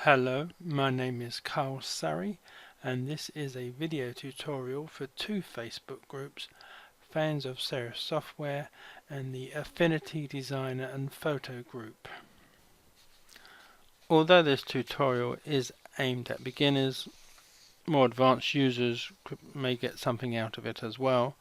Hello, my name is Carl Surrey and this is a video tutorial for two Facebook groups, fans of serif software and the Affinity Designer and Photo group. Although this tutorial is aimed at beginners, more advanced users may get something out of it as well,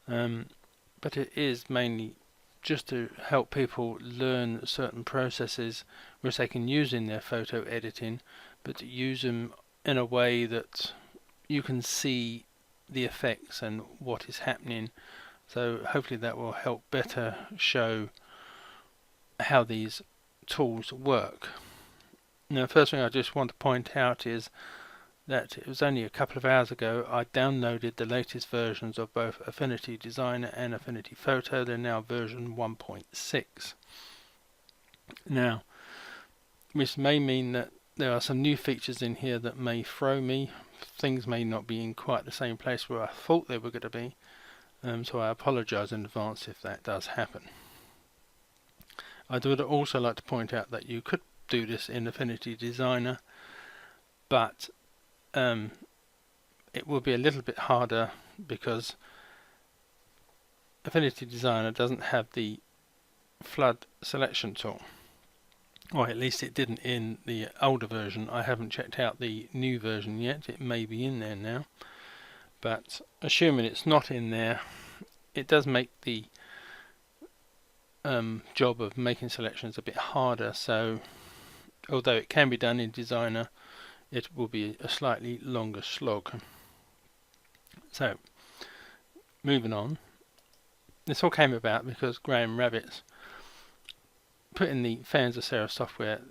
but it is mainly just to help people learn certain processes which they can use in their photo editing, but to use them in a way that you can see the effects and what is happening. So hopefully that will help better show how these tools work. Now, first thing I just want to point out is that it was only a couple of hours ago I downloaded the latest versions of both Affinity Designer and Affinity Photo. They're now version 1.6. Now, this may mean that there are some new features in here that may throw me. Things may not be in quite the same place where I thought they were going to be, so I apologize in advance if that does happen. I would also like to point out that you could do this in Affinity Designer, but it will be a little bit harder because Affinity Designer doesn't have the flood selection tool, or at least it didn't in the older version. I haven't checked out the new version yet. It may be in there now, but assuming it's not in there, it does make the job of making selections a bit harder. So although it can be done in Designer, it will be a slightly longer slog. So, moving on. This all came about because Graham Rabbits put in the fans of serif software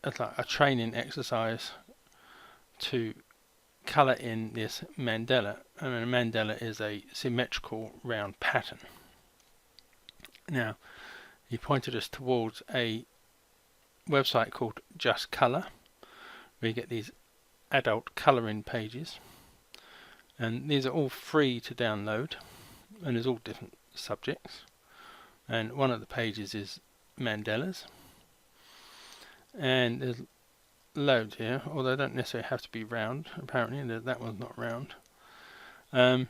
as like a training exercise to colour in this mandala. And a mandala is a symmetrical round pattern. Now, he pointed us towards a website called Just Colour, where you get these adult colouring pages, and these are all free to download, and there's all different subjects, and one of the pages is mandalas, and there's loads here, although they don't necessarily have to be round. Apparently that one's not round, but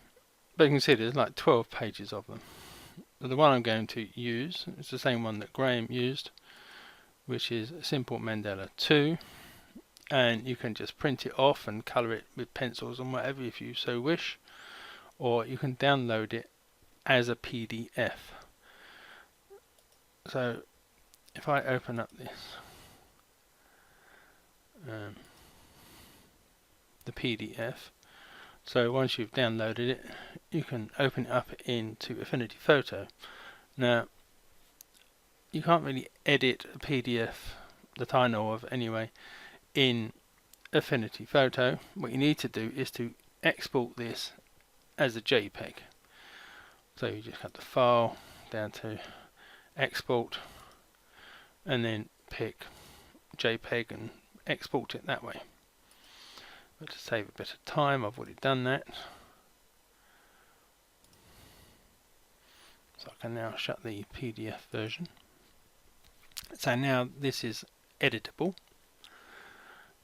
you can see there's like 12 pages of them. So the one I'm going to use is the same one that Graham used, which is Simple Mandala 2, and you can just print it off and colour it with pencils and whatever if you so wish, or you can download it as a PDF. So if I open up this the PDF, so once you've downloaded it, you can open it up into Affinity Photo. Now, you can't really edit a PDF that I know of anyway in Affinity Photo. What you need to do is to export this as a JPEG. So you just cut the file down to export and then pick JPEG and export it that way. But to save a bit of time, I've already done that. So I can now shut the PDF version. So now this is editable.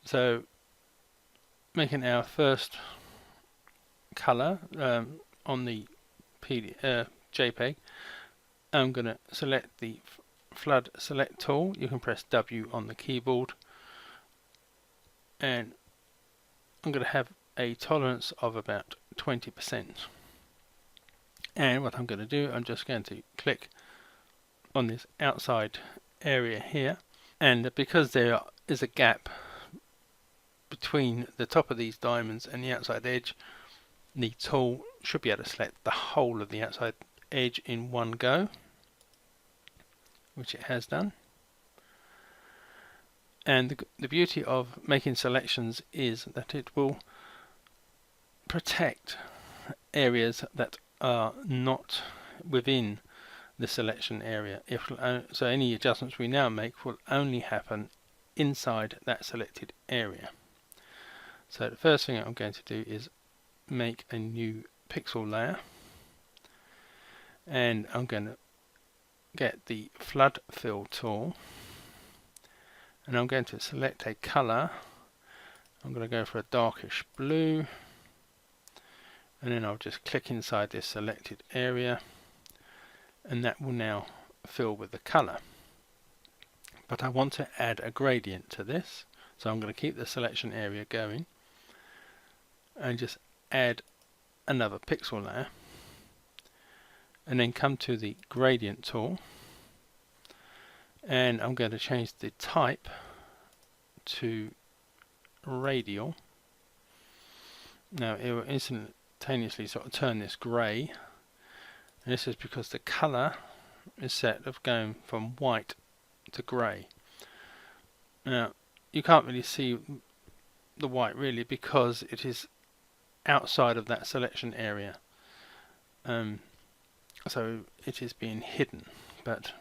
So making our first colour on the JPEG, I'm going to select the flood select tool. You can press W on the keyboard, and I'm going to have a tolerance of about 20%. And what I'm going to do, I'm just going to click on this outside area here, and because there is a gap between the top of these diamonds and the outside edge, the tool should be able to select the whole of the outside edge in one go, which it has done. And the beauty of making selections is that it will protect areas that are not within the selection area. So any adjustments we now make will only happen inside that selected area. So the first thing I'm going to do is make a new pixel layer, and I'm going to get the flood fill tool and I'm going to select a color. I'm going to go for a darkish blue, and then I'll just click inside this selected area, and that will now fill with the color. But I want to add a gradient to this, so I'm going to keep the selection area going and just add another pixel layer, and then come to the gradient tool, and I'm going to change the type to radial. Now it will instantaneously sort of turn this grey, and this is because the colour is set of going from white to grey. Now you can't really see the white really because it is outside of that selection area, so it is being hidden, but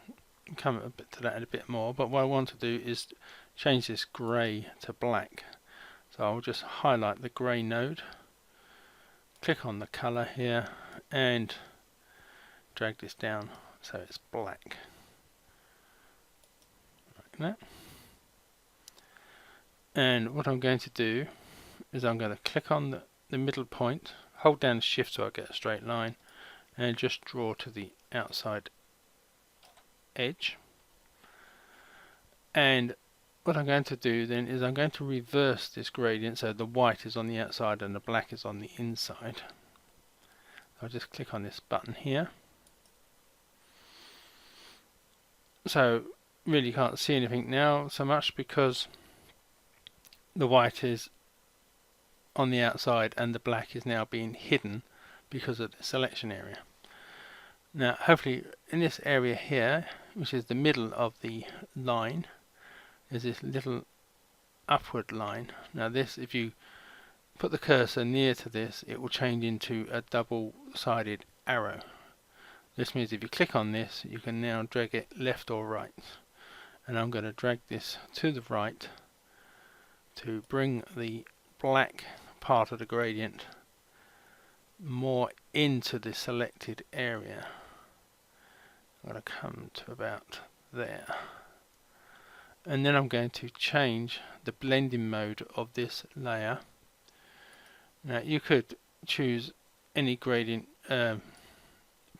we'll come a bit to that in a bit more. But what I want to do is change this grey to black, so I'll just highlight the grey node, click on the colour here and drag this down so it's black like that. And what I'm going to do is I'm going to click on the middle point, hold down shift so I get a straight line, and just draw to the outside edge. And what I'm going to do then is I'm going to reverse this gradient so the white is on the outside and the black is on the inside. I'll just click on this button here. So really you can't see anything now so much because the white is on the outside and the black is now being hidden because of the selection area. Now hopefully in this area here, which is the middle of the line, is this little upward line. Now this, if you put the cursor near to this, it will change into a double-sided arrow. This means if you click on this, you can now drag it left or right. And I'm going to drag this to the right to bring the black part of the gradient more into the selected area. I'm going to come to about there. And then I'm going to change the blending mode of this layer. Now you could choose any gradient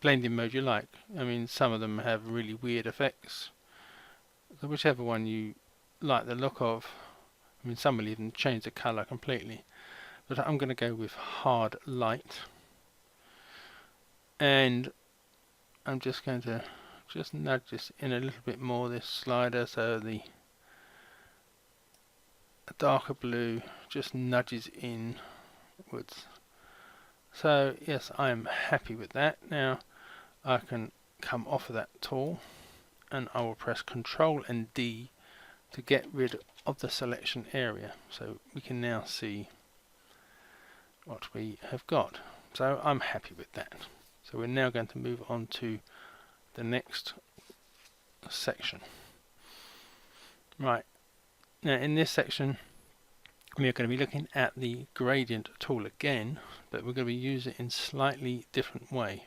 blending mode you like. I mean, some of them have really weird effects, so whichever one you like the look of. I mean, some will even change the colour completely, but I'm going to go with hard light, and I'm just going to nudge this in a little bit more, this slider, so the darker blue just nudges inwards. So yes, I'm happy with that. Now I can come off of that tool and I will press Ctrl and D to get rid of the selection area, so we can now see what we have got. So I'm happy with that. So we're now going to move on to the next section. Right, now in this section we are going to be looking at the gradient tool again, but we're going to be using it in slightly different way.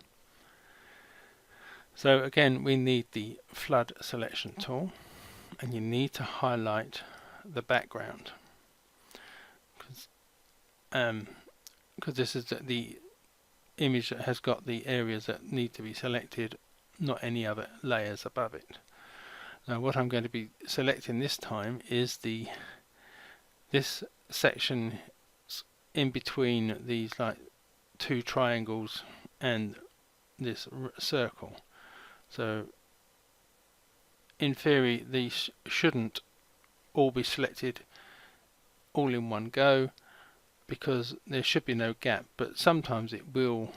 So again we need the flood selection tool, and you need to highlight the background because this is the image that has got the areas that need to be selected, not any other layers above it. Now what I'm going to be selecting this time is this section in between these like two triangles and this circle. So in theory these shouldn't all be selected all in one go because there should be no gap, but sometimes it will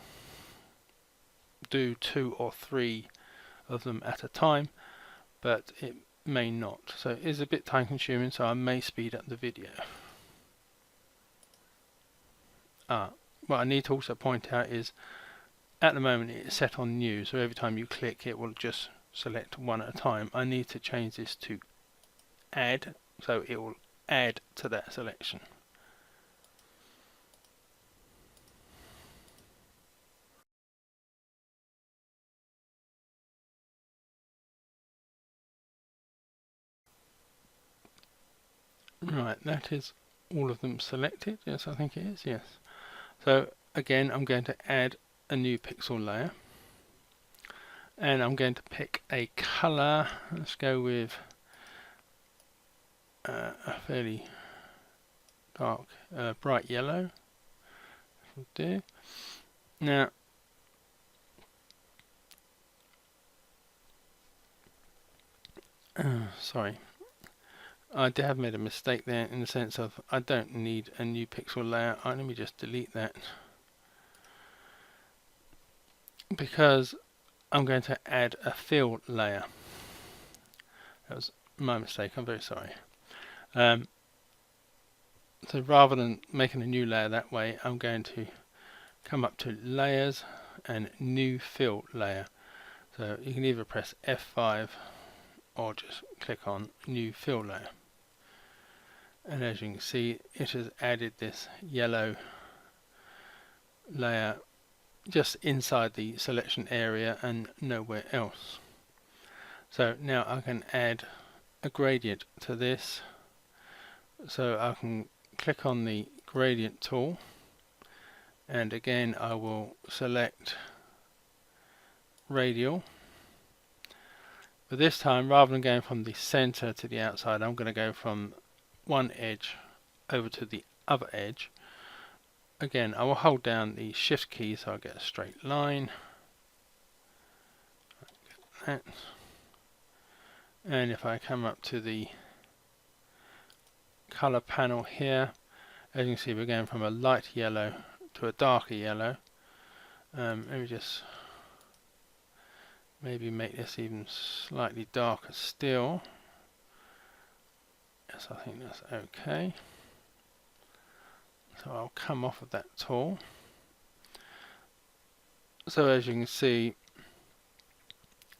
do 2 or 3 of them at a time, but it may not. So it is a bit time consuming, so I may speed up the video. What I need to also point out is at the moment it's set on new, so every time you click it will just select one at a time. I need to change this to add, so it will add to that selection. Right, that is all of them selected. Yes, I think it is, yes. So again, I'm going to add a new pixel layer. And I'm going to pick a color. Let's go with a fairly dark, bright yellow. Will do. Now, sorry, I did have made a mistake there in the sense of I don't need a new pixel layer. Let me just delete that because I'm going to add a fill layer. That was my mistake. I'm very sorry. So rather than making a new layer that way, I'm going to come up to layers and new fill layer. So you can either press F5 or just click on new fill layer. And as you can see, it has added this yellow layer just inside the selection area and nowhere else. So now I can add a gradient to this. So I can click on the gradient tool, and again I will select radial. But this time, rather than going from the center to the outside, I'm going to go from one edge over to the other edge. Again, I will hold down the shift key so I get a straight line. Like that. And if I come up to the color panel here, as you can see, we're going from a light yellow to a darker yellow. Let me just maybe make this even slightly darker still. Yes, I think that's okay. So I'll come off of that tool. So as you can see,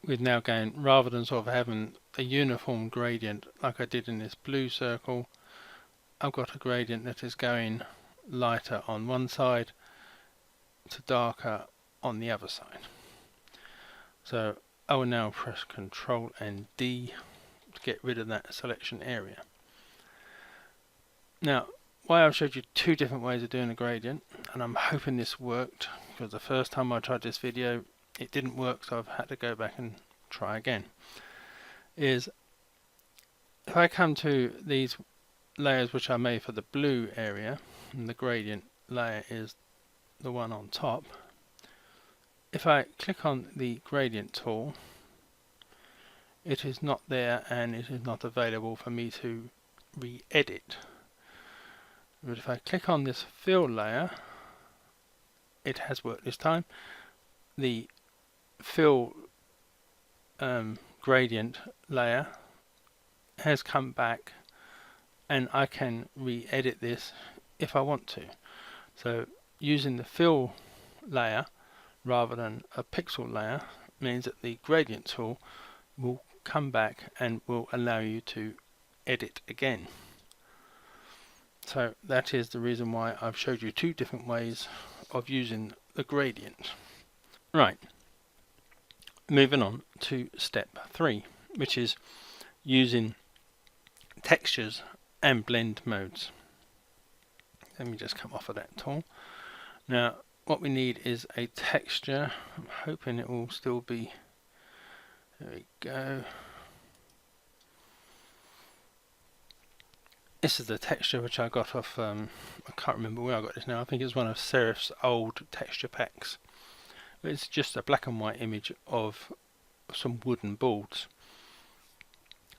we're now going, rather than sort of having a uniform gradient like I did in this blue circle, I've got a gradient that is going lighter on one side to darker on the other side. So I will now press Ctrl and D to get rid of that selection area. Now, why I've showed you two different ways of doing a gradient, and I'm hoping this worked, because the first time I tried this video it didn't work, so I've had to go back and try again, is if I come to these layers which I made for the blue area, and the gradient layer is the one on top, if I click on the gradient tool, it is not there and it is not available for me to re-edit. But if I click on this fill layer, it has worked this time. The fill gradient layer has come back and I can re-edit this if I want to. So using the fill layer rather than a pixel layer means that the gradient tool will come back and will allow you to edit again. So that is the reason why I've showed you two different ways of using the gradient. Right, moving on to step 3, which is using textures and blend modes. Let me just come off of that tool. Now what we need is a texture. I'm hoping it will still be, there we go. This is the texture which I got off, I can't remember where I got this now, I think it's one of Serif's old texture packs. It's just a black and white image of some wooden boards.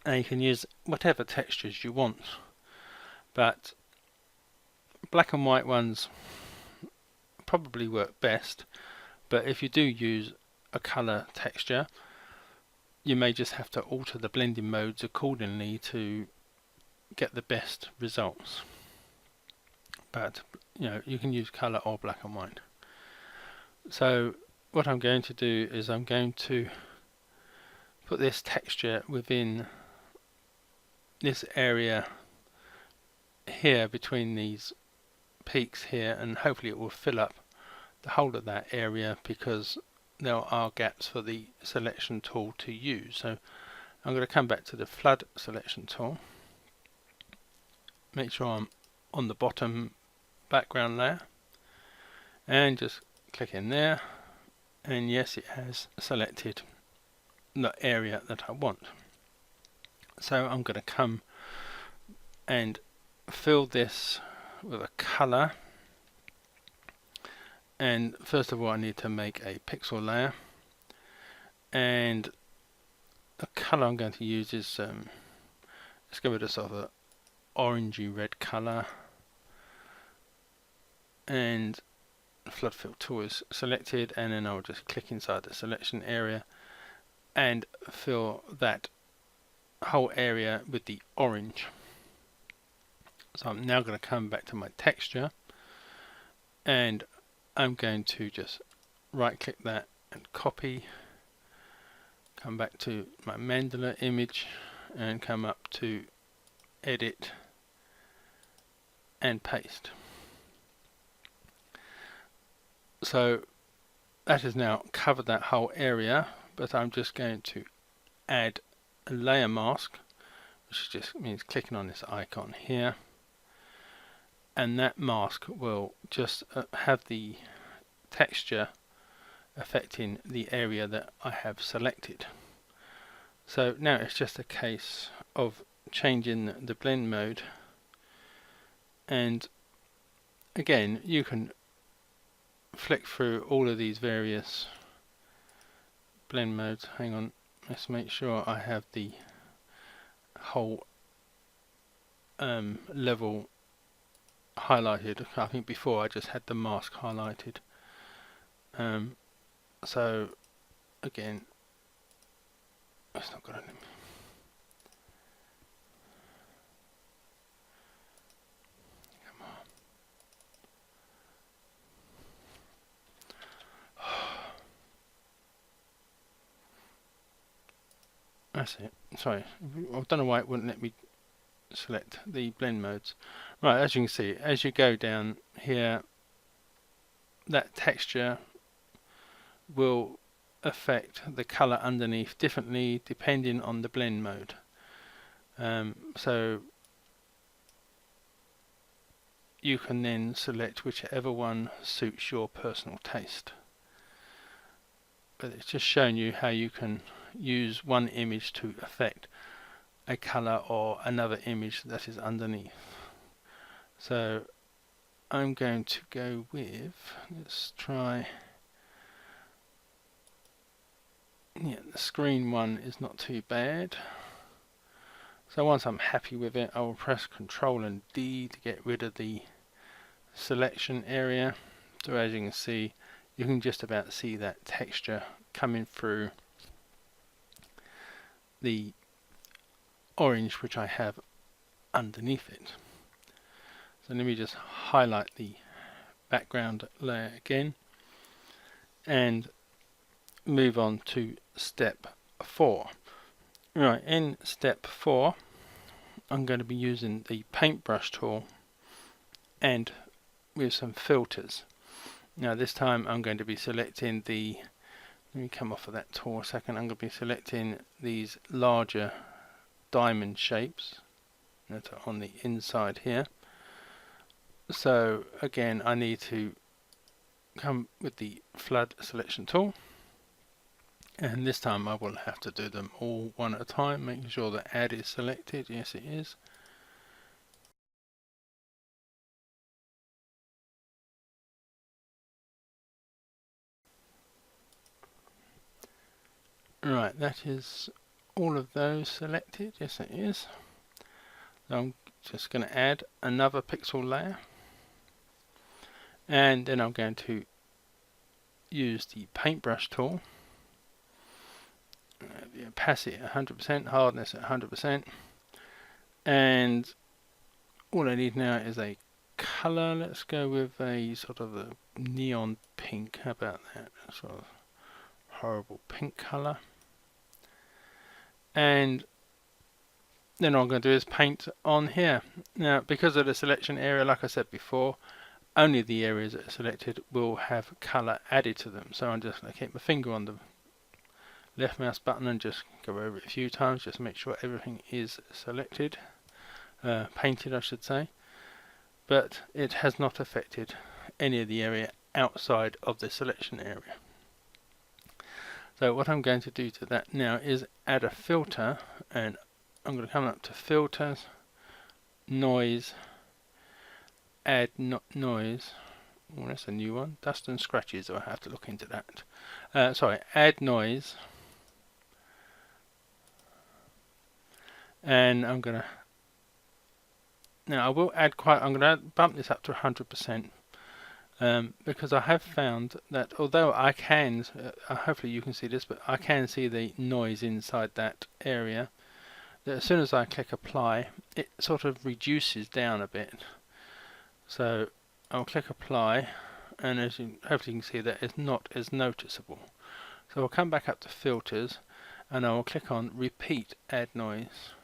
And you can use whatever textures you want, but black and white ones probably work best, but if you do use a colour texture, you may just have to alter the blending modes accordingly to get the best results. But you can use colour or black and white. So what I'm going to do is I'm going to put this texture within this area here between these peaks here, and hopefully it will fill up the whole of that area because there are gaps for the selection tool to use. So I'm going to come back to the flood selection tool, make sure I'm on the bottom background layer, and just click in there, and yes, it has selected the area that I want. So I'm going to come and fill this with a color, and first of all I need to make a pixel layer, and the color I'm going to use is let's go with a sort of a orangey red color, and the flood fill tool is selected, and then I'll just click inside the selection area and fill that whole area with the orange. So I'm now going to come back to my texture, and I'm going to just right click that and copy, come back to my Mandala image and come up to edit and paste. So that has now covered that whole area, but I'm just going to add a layer mask, which just means clicking on this icon here, and that mask will just have the texture affecting the area that I have selected. So now it's just a case of changing the blend mode, and again you can flick through all of these various blend modes. Hang on, let's make sure I have the whole level highlighted. I think before I just had the mask highlighted. So again, it's not got any. Come on. That's it. Sorry, I don't know why it wouldn't let me select the blend modes. Right, as you can see, as you go down here, that texture will affect the color underneath differently depending on the blend mode. So you can then select whichever one suits your personal taste. But it's just showing you how you can use one image to affect a color or another image that is underneath. So I'm going to go with, let's try, yeah, the screen one is not too bad. So once I'm happy with it, I will press Ctrl and D to get rid of the selection area. So as you can see, you can just about see that texture coming through the orange which I have underneath it. So let me just highlight the background layer again and move on to step 4. Right, in step 4 I'm going to be using the paintbrush tool and with some filters. Now this time I'm going to be selecting the, let me come off of that tool a second, I'm going to be selecting these larger diamond shapes that are on the inside here. So again I need to come with the flood selection tool, and this time I will have to do them all one at a time, making sure that add is selected. Yes, it is. Right, that is all of those selected. Yes, it is. So I'm just going to add another pixel layer, and then I'm going to use the paintbrush tool. The opacity at 100%, hardness at 100%, and all I need now is a color. Let's go with a sort of a neon pink. How about that? Sort of horrible pink color. And then all I'm going to do is paint on here. Now, because of the selection area, like I said before, only the areas that are selected will have color added to them. So I'm just going to keep my finger on the left mouse button and just go over it a few times just to make sure everything is selected. painted I should say, but it has not affected any of the area outside of the selection area. So what I'm going to do to that now is add a filter, and I'm going to come up to filters, noise, add noise. Oh, that's a new one, dust and scratches, so I have to look into that. Sorry, add noise, and I'm going to, now I will add I'm going to bump this up to 100%. Because I have found that although I can, hopefully you can see this, but I can see the noise inside that area, that as soon as I click apply, it sort of reduces down a bit. So I'll click apply, and as you hopefully you can see that it's not as noticeable. So I'll come back up to filters, and I will click on repeat add noise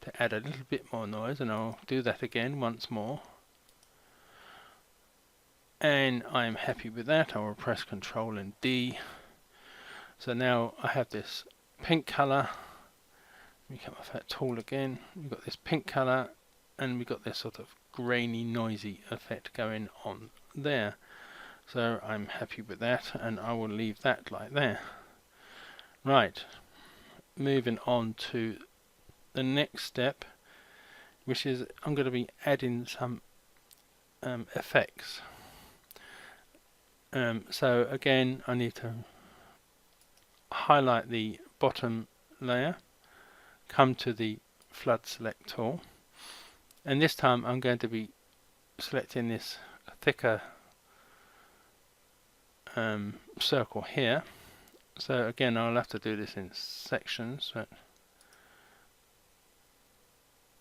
to add a little bit more noise, and I'll do that again once more. And I'm happy with that. I will press Ctrl and D. So now I have this pink color. Let me come off that tool again. We've got this pink color, and we've got this sort of grainy, noisy effect going on there. So I'm happy with that, and I will leave that like there. Right, moving on to the next step, which is I'm going to be adding some effects. So again, I need to highlight the bottom layer, come to the flood select tool, and this time I'm going to be selecting this thicker circle here. So again, I'll have to do this in sections. But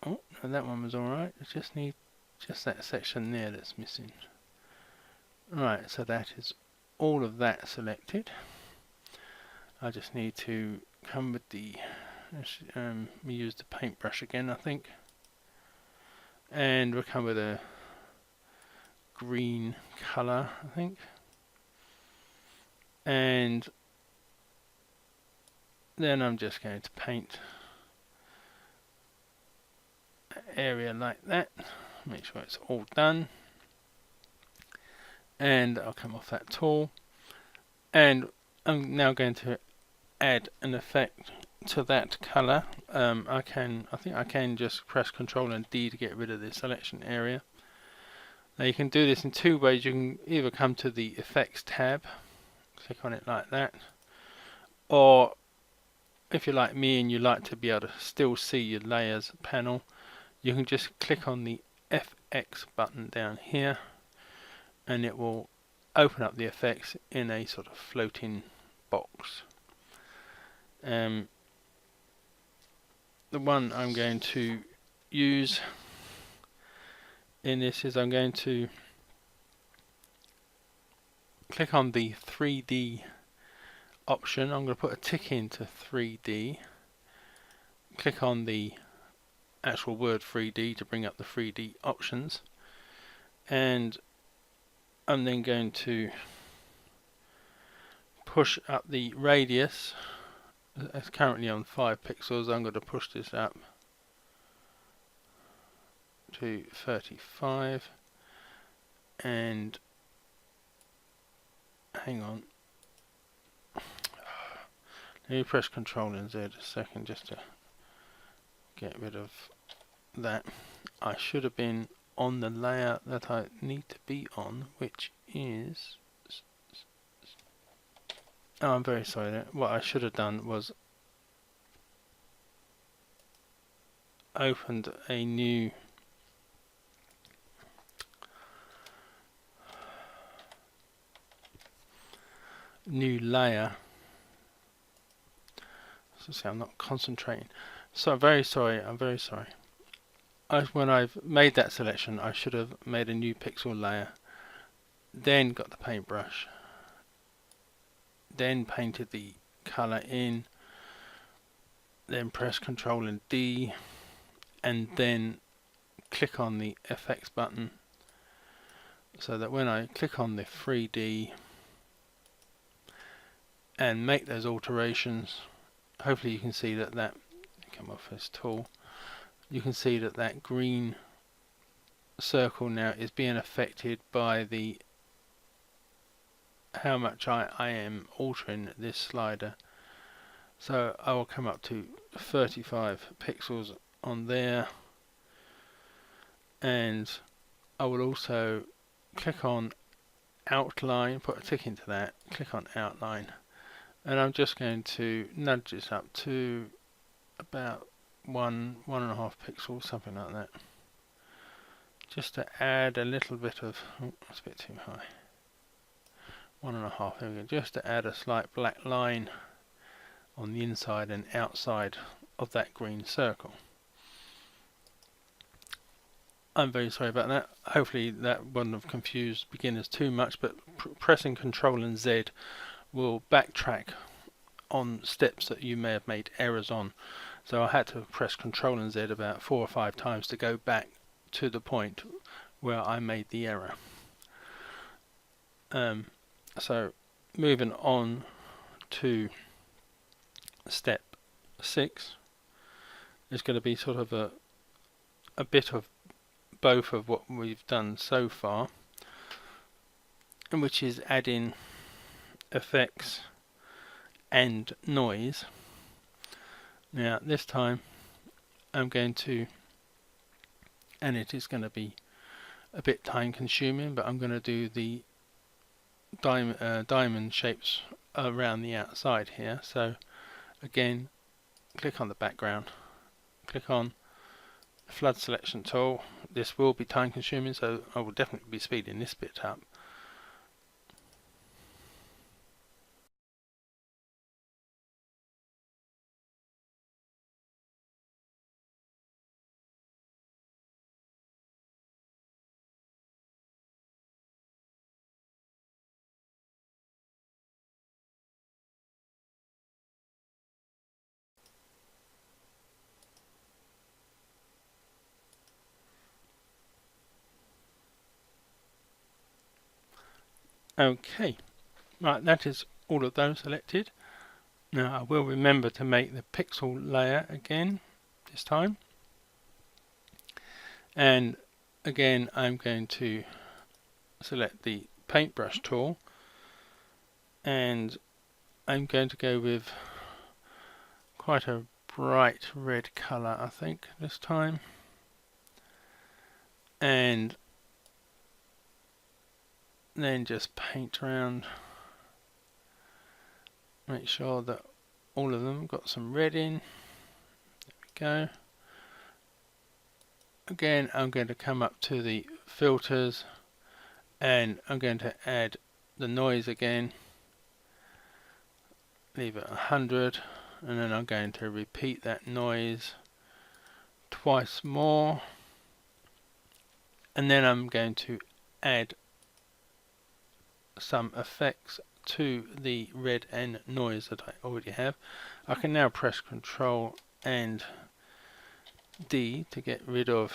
oh, no, that one was alright. I just need just that section there that's missing. Right, so that is all of that selected. I just need to come with the we use the paintbrush again, I think, and we'll come with a green color, I think, and then I'm just going to paint an area like that, make sure it's all done. And I'll come off that tool, and I'm now going to add an effect to that color. I think I can just press Ctrl and D to get rid of the selection area. Now you can do this in two ways. You can either come to the effects tab, click on it like that, or if you're like me and you like to be able to still see your layers panel, you can just click on the FX button down here, and it will open up the effects in a sort of floating box. The one I'm going to use in this is I'm going to click on the 3D option. I'm going to put a tick into 3D, click on the actual word 3D to bring up the 3D options, and I'm then going to push up the radius. It's currently on 5 pixels. I'm going to push this up to 35, and hang on, let me press Ctrl and Z a second just to get rid of that. I should have been on the layer that I need to be on, which is, oh, I'm very sorry. What I should have done was opened a new layer. So see, I'm not concentrating. So I'm very sorry. When I've made that selection, I should have made a new pixel layer, then got the paintbrush, then painted the color in, then press Ctrl and D, and then click on the FX button, so that when I click on the 3D and make those alterations, hopefully you can see that come off this tool, you can see that that green circle now is being affected by the how much I am altering this slider. So I will come up to 35 pixels on there, and I will also click on outline, put a tick into that, click on outline, and I'm just going to nudge this up to about 1.5 pixels, something like that, just to add a little bit of, oh, that's a bit too high, 1.5, there we go, just to add a slight black line on the inside and outside of that green circle. I'm very sorry about that. Hopefully that wouldn't have confused beginners too much, but pressing Ctrl and Z will backtrack on steps that you may have made errors on. So I had to press Ctrl and Z about 4 or 5 times to go back to the point where I made the error. So moving on to step 6 is going to be sort of a bit of both of what we've done so far, which is adding effects and noise. Now this time I'm going to, and it is going to be a bit time consuming, but I'm going to do the diamond shapes around the outside here. So again, click on the background, click on flood selection tool. This will be time consuming, so I will definitely be speeding this bit up. Okay, right, that is all of those selected. Now I will remember to make the pixel layer again this time, and again I'm going to select the paintbrush tool, and I'm going to go with quite a bright red colour, I think, this time, and then just paint around, make sure that all of them got some red in. There we go. Again, I'm going to come up to the filters, and I'm going to add the noise again, leave it 100, and then I'm going to repeat that noise twice more, and then I'm going to add some effects to the red and noise that I already have. I can now press Ctrl and D to get rid of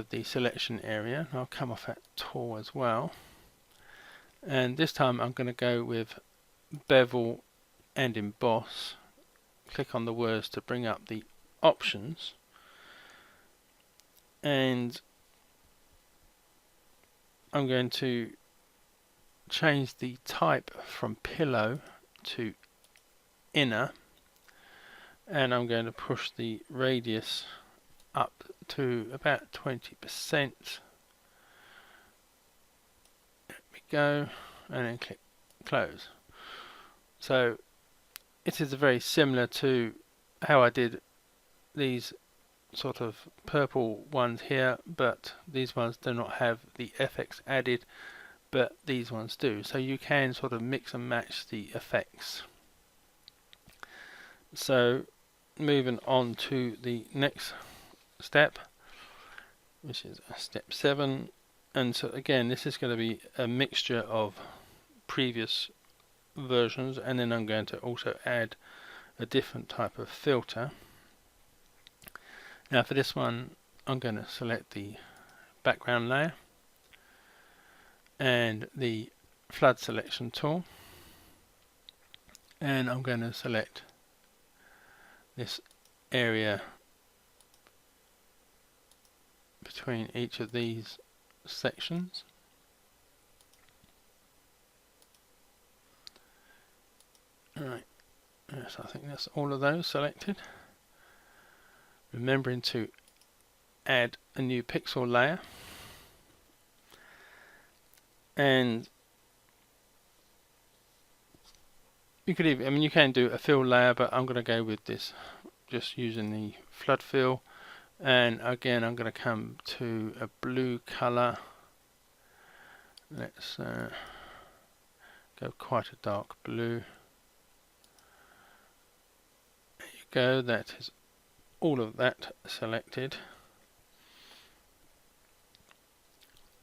the selection area. I'll come off that tool as well, and this time I'm going to go with bevel and emboss. Click on the words to bring up the options, and I'm going to change the type from pillow to inner, and I'm going to push the radius up to about 20%. There we go, and then click close. So it is very similar to how I did these sort of purple ones here, but these ones do not have the effects added, but these ones do. So you can sort of mix and match the effects. So moving on to the next step, which is step 7, and so again this is going to be a mixture of previous versions, and then I'm going to also add a different type of filter. Now for this one I'm going to select the background layer and the flood selection tool, and I'm going to select this area between each of these sections. Alright, yes, I think that's all of those selected. Remembering to add a new pixel layer, and you could even, you can do a fill layer, but I'm going to go with this, just using the flood fill. And again, I'm going to come to a blue color. Let's go quite a dark blue. There you go, that is all of that selected.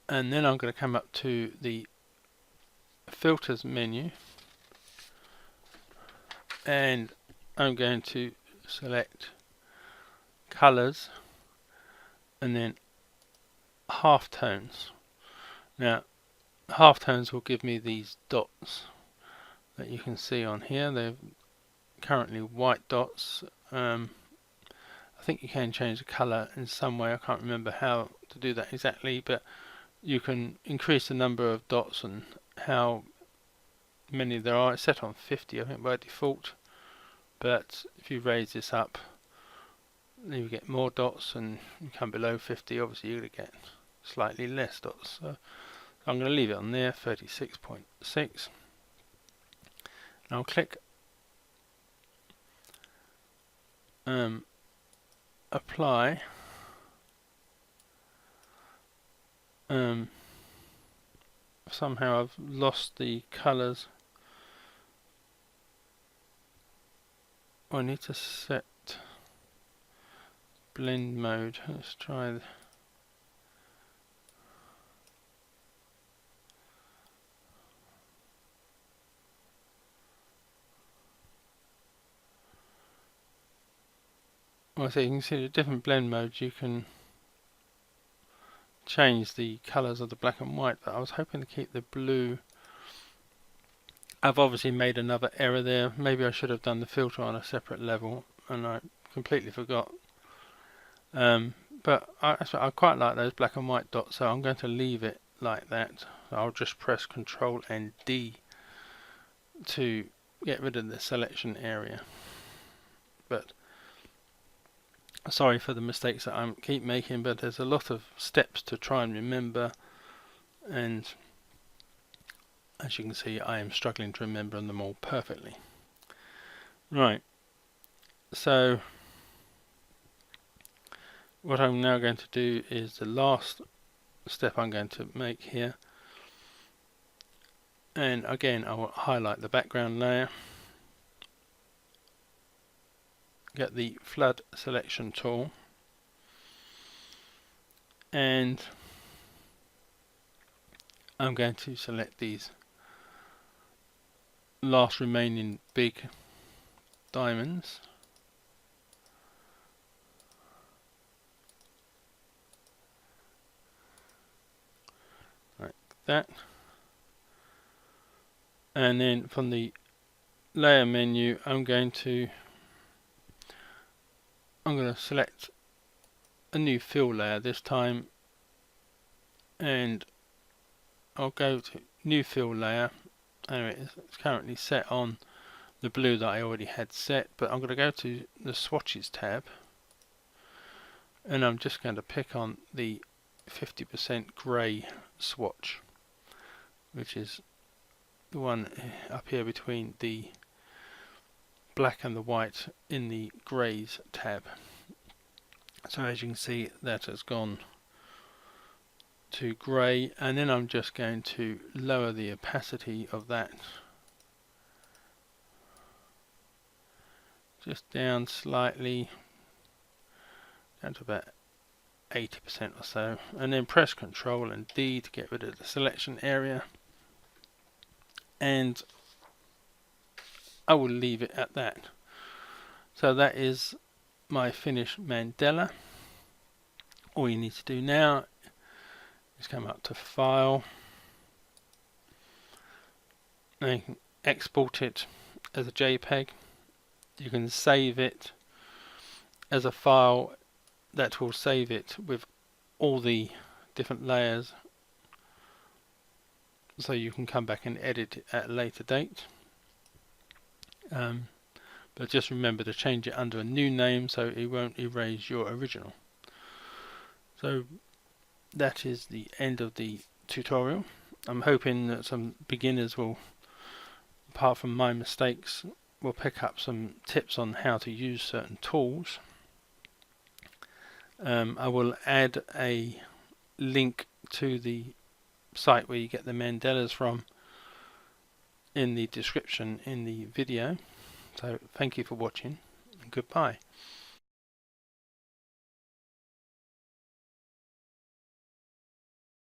And then I'm going to come up to the filters menu, and I'm going to select colors and then halftones. Now halftones will give me these dots that you can see on here. They're currently white dots. I think you can change the color in some way. I can't remember how to do that exactly, but you can increase the number of dots and how many there are. It's set on 50, I think, by default, but if you raise this up, you get more dots, and you come below 50, obviously you're going to get slightly less dots. So I'm going to leave it on there, 36.6. I'll click apply. Somehow I've lost the colors. I need to set blend mode. Let's try so you can see the different blend modes. You can change the colors of the black and white, but I was hoping to keep the blue. I've obviously made another error there. Maybe I should have done the filter on a separate level, and I completely forgot. But I quite like those black and white dots, so I'm going to leave it like that. So I'll just press Ctrl and D to get rid of the selection area. But sorry for the mistakes that I keep making, but there's a lot of steps to try and remember, and as you can see, I am struggling to remember them all perfectly. Right, so what I'm now going to do is the last step I'm going to make here, and again I will highlight the background layer, get the flood selection tool, and I'm going to select these last remaining big diamonds, like that, and then from the layer menu I'm going to select a new fill layer this time, and I'll go to new fill layer. Anyway, it's currently set on the blue that I already had set, but I'm going to go to the swatches tab, and I'm just going to pick on the 50% grey swatch, which is the one up here between the black and the white in the greys tab. So as you can see, that has gone to grey, and then I'm just going to lower the opacity of that just down slightly, down to about 80% or so, and then press Ctrl and D to get rid of the selection area, and I will leave it at that. So that is my finished mandala. All you need to do now is come up to File, and you can export it as a JPEG. You can save it as a file that will save it with all the different layers, so you can come back and edit it at a later date. But just remember to change it under a new name so it won't erase your original. So that is the end of the tutorial. I'm hoping that some beginners will, apart from my mistakes, will pick up some tips on how to use certain tools. I will add a link to the site where you get the mandalas from in the description in the video. So thank you for watching, and goodbye.